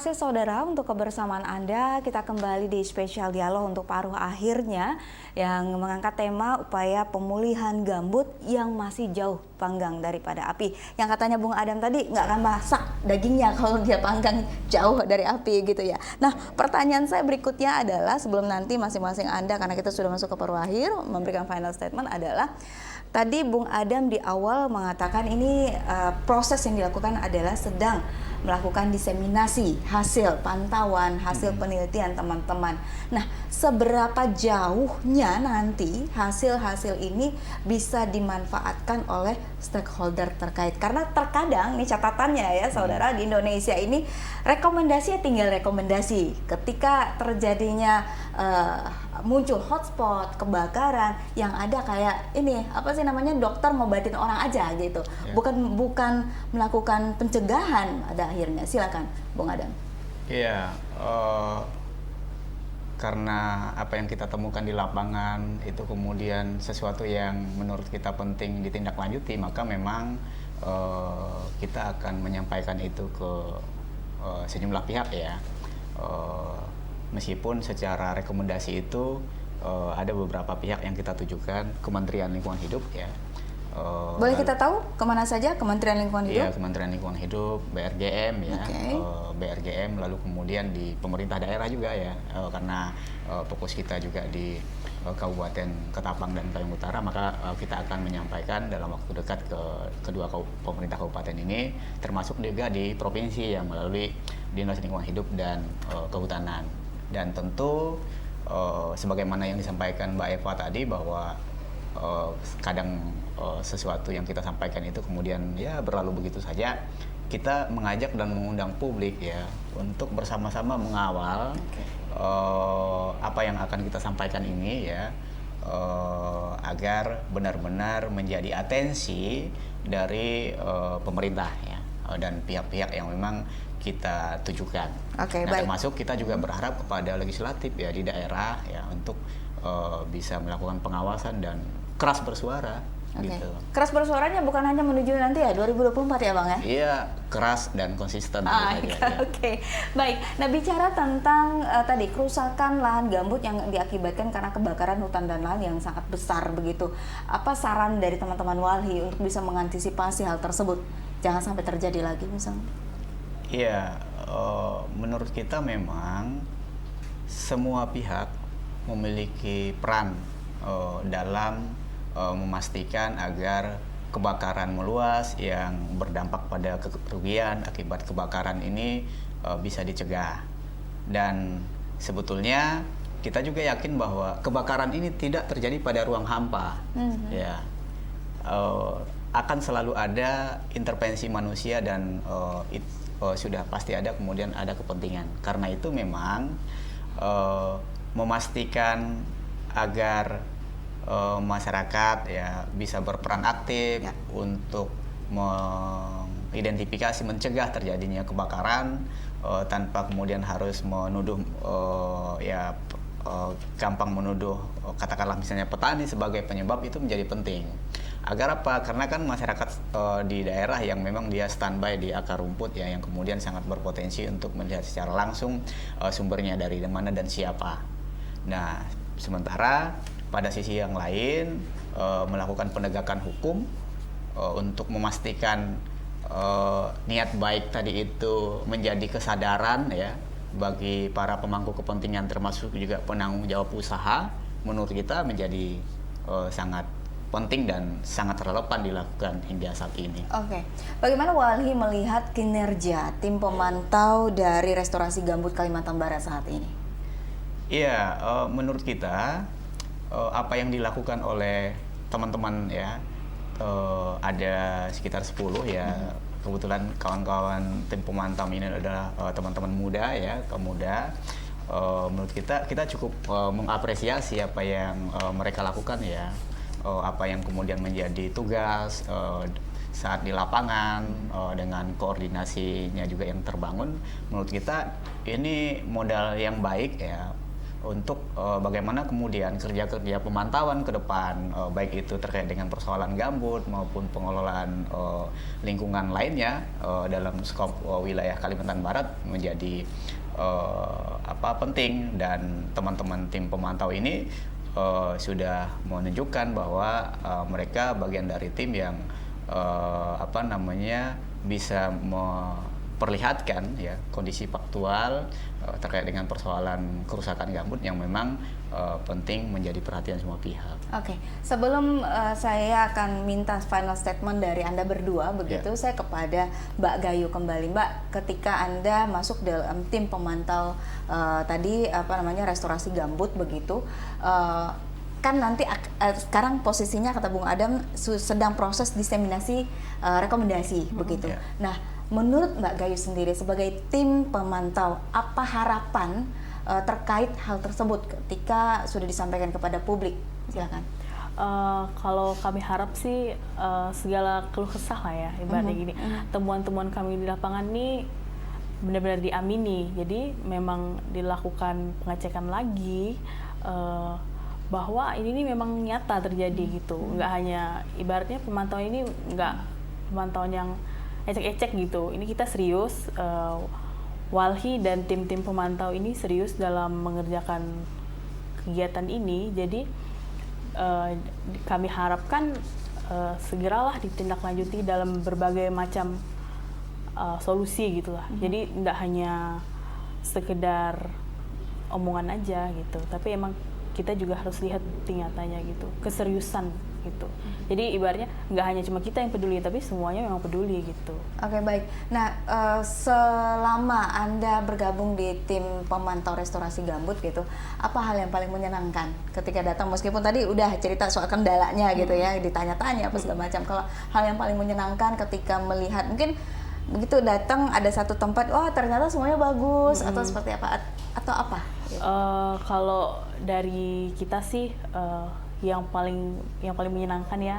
kasih saudara untuk kebersamaan Anda. Kita kembali di spesial dialog untuk paruh akhirnya yang mengangkat tema upaya pemulihan gambut yang masih jauh panggang daripada api. Yang katanya Bung Adam tadi nggak akan masak dagingnya kalau dia panggang jauh dari api gitu ya. Nah, pertanyaan saya berikutnya adalah sebelum nanti masing-masing Anda, karena kita sudah masuk ke paruh akhir, memberikan final statement adalah tadi Bung Adam di awal mengatakan ini proses yang dilakukan adalah sedang melakukan diseminasi hasil pantauan, hasil penelitian teman-teman. Nah, seberapa jauhnya nanti hasil-hasil ini bisa dimanfaatkan oleh stakeholder terkait? Karena terkadang nih catatannya ya saudara, di Indonesia ini rekomendasinya tinggal rekomendasi. Ketika terjadinya muncul hotspot, kebakaran, yang ada kayak ini apa sih namanya, dokter ngobatin orang aja gitu, bukan melakukan pencegahan pada akhirnya. Silakan Bung Adam. Iya, karena apa yang kita temukan di lapangan itu kemudian sesuatu yang menurut kita penting ditindaklanjuti, maka memang kita akan menyampaikan itu ke sejumlah pihak ya. Meskipun secara rekomendasi itu ada beberapa pihak yang kita tujukan, Kementerian Lingkungan Hidup ya. Boleh kita tahu kemana saja Kementerian Lingkungan Hidup? Iya, Kementerian Lingkungan Hidup, BRGM ya, BRGM, lalu kemudian di pemerintah daerah juga ya, karena fokus kita juga di Kabupaten Ketapang dan Kayong Utara, maka kita akan menyampaikan dalam waktu dekat ke kedua pemerintah kabupaten ini, termasuk juga di provinsi yang melalui Dinas Lingkungan Hidup dan Kehutanan. Dan tentu sebagaimana yang disampaikan Mbak Eva tadi bahwa kadang sesuatu yang kita sampaikan itu kemudian ya berlalu begitu saja. Kita mengajak dan mengundang publik ya untuk bersama-sama mengawal apa yang akan kita sampaikan ini ya, agar benar-benar menjadi atensi dari pemerintah ya, dan pihak-pihak yang memang kita tujukan. Nah, termasuk kita juga berharap kepada legislatif ya di daerah ya untuk bisa melakukan pengawasan dan keras bersuara. Gitu. Keras bersuaranya bukan hanya menuju nanti ya 2024 ya Bang ya? Iya, keras dan konsisten. Oke. Baik. Nah, bicara tentang tadi kerusakan lahan gambut yang diakibatkan karena kebakaran hutan dan lahan yang sangat besar begitu. Apa saran dari teman-teman Walhi untuk bisa mengantisipasi hal tersebut? Jangan sampai terjadi lagi misalnya. Iya, menurut kita memang semua pihak memiliki peran dalam memastikan agar kebakaran meluas yang berdampak pada kerugian akibat kebakaran ini bisa dicegah. Dan sebetulnya kita juga yakin bahwa kebakaran ini tidak terjadi pada ruang hampa. Ya, akan selalu ada intervensi manusia dan sudah pasti ada, kemudian ada kepentingan. Karena itu memang memastikan agar masyarakat ya bisa berperan aktif untuk mengidentifikasi, mencegah terjadinya kebakaran tanpa kemudian harus menuduh gampang menuduh katakanlah misalnya petani sebagai penyebab, itu menjadi penting. Agar apa? Karena kan masyarakat di daerah yang memang dia standby di akar rumput ya, yang kemudian sangat berpotensi untuk melihat secara langsung sumbernya dari mana dan siapa. Nah, sementara pada sisi yang lain melakukan penegakan hukum untuk memastikan niat baik tadi itu menjadi kesadaran ya bagi para pemangku kepentingan, termasuk juga penanggung jawab usaha, menurut kita menjadi sangat penting dan sangat relevan dilakukan hingga saat ini. Oke. Bagaimana Walhi melihat kinerja tim pemantau dari restorasi gambut Kalimantan Barat saat ini? Iya, menurut kita apa yang dilakukan oleh teman-teman ya, ada sekitar 10 ya. Kebetulan kawan-kawan tim pemantau ini adalah teman-teman muda ya, pemuda. Menurut kita cukup mengapresiasi apa yang mereka lakukan ya, apa yang kemudian menjadi tugas saat di lapangan, dengan koordinasinya juga yang terbangun. Menurut kita ini modal yang baik ya untuk bagaimana kemudian kerja-kerja pemantauan ke depan, baik itu terkait dengan persoalan gambut maupun pengelolaan lingkungan lainnya dalam skop wilayah Kalimantan Barat menjadi penting, dan teman-teman tim pemantau ini sudah menunjukkan bahwa mereka bagian dari tim yang bisa memperlihatkan ya kondisi faktual terkait dengan persoalan kerusakan gambut yang memang penting menjadi perhatian semua pihak. Oke, sebelum saya akan minta final statement dari Anda berdua, begitu saya kepada Mbak Gayu kembali. Mbak, ketika Anda masuk dalam tim pemantau tadi restorasi gambut begitu, kan nanti sekarang posisinya kata Bung Adam sedang proses diseminasi rekomendasi begitu. Nah, menurut Mbak Gayu sendiri sebagai tim pemantau, apa harapan terkait hal tersebut ketika sudah disampaikan kepada publik? Silakan. Kalau kami harap sih segala keluh kesah lah ya, ibaratnya gini, temuan-temuan kami di lapangan ini benar-benar diamini. Jadi memang dilakukan pengecekan lagi bahwa ini memang nyata terjadi gitu. Nggak hanya ibaratnya pemantauan ini nggak pemantauan yang ecek-ecek gitu. Ini kita serius, Walhi dan tim-tim pemantau ini serius dalam mengerjakan kegiatan ini. Jadi kami harapkan segeralah ditindaklanjuti dalam berbagai macam solusi gitulah. Jadi nggak hanya sekedar omongan aja gitu, tapi emang kita juga harus lihat bukti nyatanya gitu, keseriusan gitu. Jadi ibaratnya nggak hanya cuma kita yang peduli, tapi semuanya memang peduli gitu. Oke, baik. Nah, selama Anda bergabung di tim pemantau restorasi gambut gitu, apa hal yang paling menyenangkan ketika datang? Meskipun tadi udah cerita soal kendalanya gitu ya, ditanya-tanya apa segala macam. Kalau hal yang paling menyenangkan ketika melihat mungkin begitu datang ada satu tempat, ternyata semuanya bagus atau seperti apa atau apa? Gitu. Kalau dari kita sih yang paling menyenangkan ya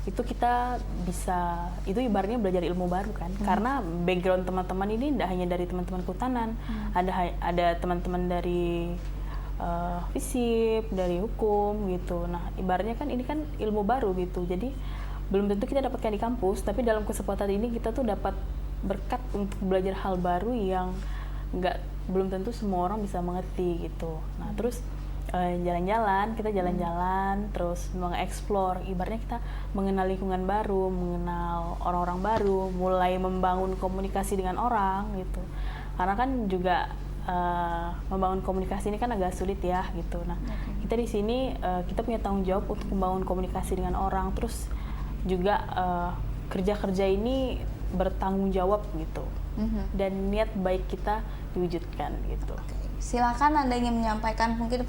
itu kita bisa, itu ibaratnya belajar ilmu baru kan, karena background teman-teman ini tidak hanya dari teman-teman kehutanan, ada teman-teman dari FISIP, dari hukum gitu. Nah ibaratnya kan ini kan ilmu baru gitu, jadi belum tentu kita dapatkan di kampus, tapi dalam kesempatan ini kita tuh dapat berkat untuk belajar hal baru yang belum tentu semua orang bisa mengerti gitu. Nah terus kita jalan-jalan, terus mengeksplor, ibaratnya kita mengenal lingkungan baru, mengenal orang-orang baru, mulai membangun komunikasi dengan orang gitu. Karena kan juga membangun komunikasi ini kan agak sulit ya gitu. Nah kita di sini kita punya tanggung jawab untuk membangun komunikasi dengan orang, terus juga kerja-kerja ini bertanggung jawab gitu, dan niat baik kita diwujudkan gitu. Silakan Anda ingin menyampaikan mungkin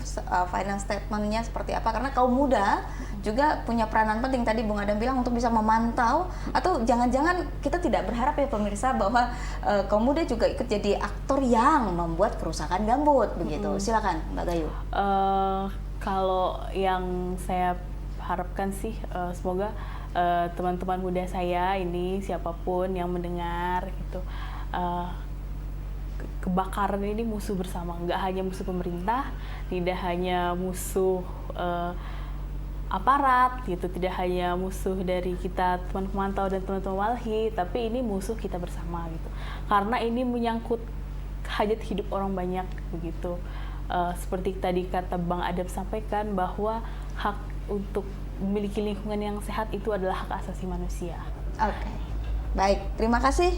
final statement-nya seperti apa, karena kaum muda juga punya peranan penting. Tadi Bung Adam bilang untuk bisa memantau, atau jangan-jangan kita tidak berharap ya pemirsa bahwa kaum muda juga ikut jadi aktor yang membuat kerusakan gambut begitu. Silakan Mbak Gayu. Kalau yang saya harapkan sih semoga teman-teman muda saya ini, siapapun yang mendengar gitu, kebakaran ini musuh bersama, nggak hanya musuh pemerintah, tidak hanya musuh aparat gitu, tidak hanya musuh dari kita teman pemantau dan teman-teman Walhi, tapi ini musuh kita bersama gitu, karena ini menyangkut hajat hidup orang banyak begitu. Seperti tadi kata Bang Adam sampaikan bahwa hak untuk memiliki lingkungan yang sehat itu adalah hak asasi manusia. Oke. Baik, terima kasih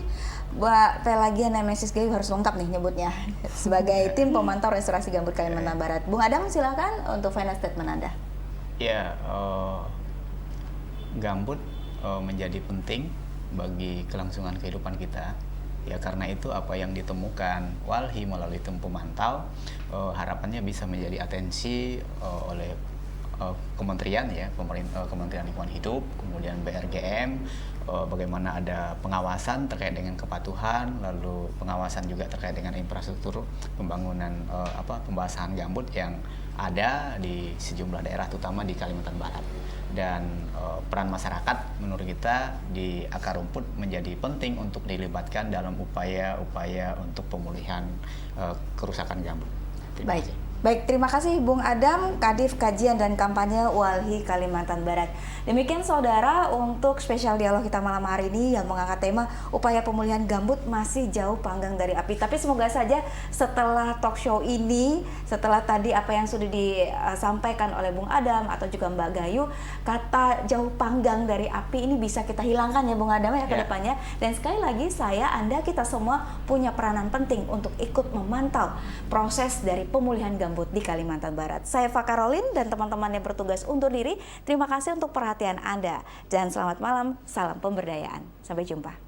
Mbak Pelagia dan Mrs. Gayu, harus lengkap nih nyebutnya sebagai tim pemantau restorasi gambut Kalimantan Barat. Bung Adam, silakan untuk final statement Anda. Ya, gambut menjadi penting bagi kelangsungan kehidupan kita. Ya karena itu apa yang ditemukan Walhi melalui tim pemantau harapannya bisa menjadi atensi oleh kementerian ya, Kementerian Lingkungan Hidup, kemudian BRGM, bagaimana ada pengawasan terkait dengan kepatuhan, lalu pengawasan juga terkait dengan infrastruktur pembangunan pembasahan gambut yang ada di sejumlah daerah, terutama di Kalimantan Barat. Dan peran masyarakat menurut kita di akar rumput menjadi penting untuk dilibatkan dalam upaya-upaya untuk pemulihan kerusakan gambut. Baik. Baik, terima kasih Bung Adam, Kadif Kajian dan Kampanye Walhi Kalimantan Barat. Demikian saudara untuk spesial dialog kita malam hari ini yang mengangkat tema upaya pemulihan gambut masih jauh panggang dari api. Tapi semoga saja setelah talk show ini, setelah tadi apa yang sudah disampaikan oleh Bung Adam atau juga Mbak Gayu, kata jauh panggang dari api ini bisa kita hilangkan ya Bung Adam ya ke depannya. Dan sekali lagi Anda, kita semua punya peranan penting untuk ikut memantau proses dari pemulihan gambut di Kalimantan Barat. Saya Fakarolin dan teman-teman yang bertugas undur diri. Terima kasih untuk perhatian Anda dan selamat malam. Salam pemberdayaan. Sampai jumpa.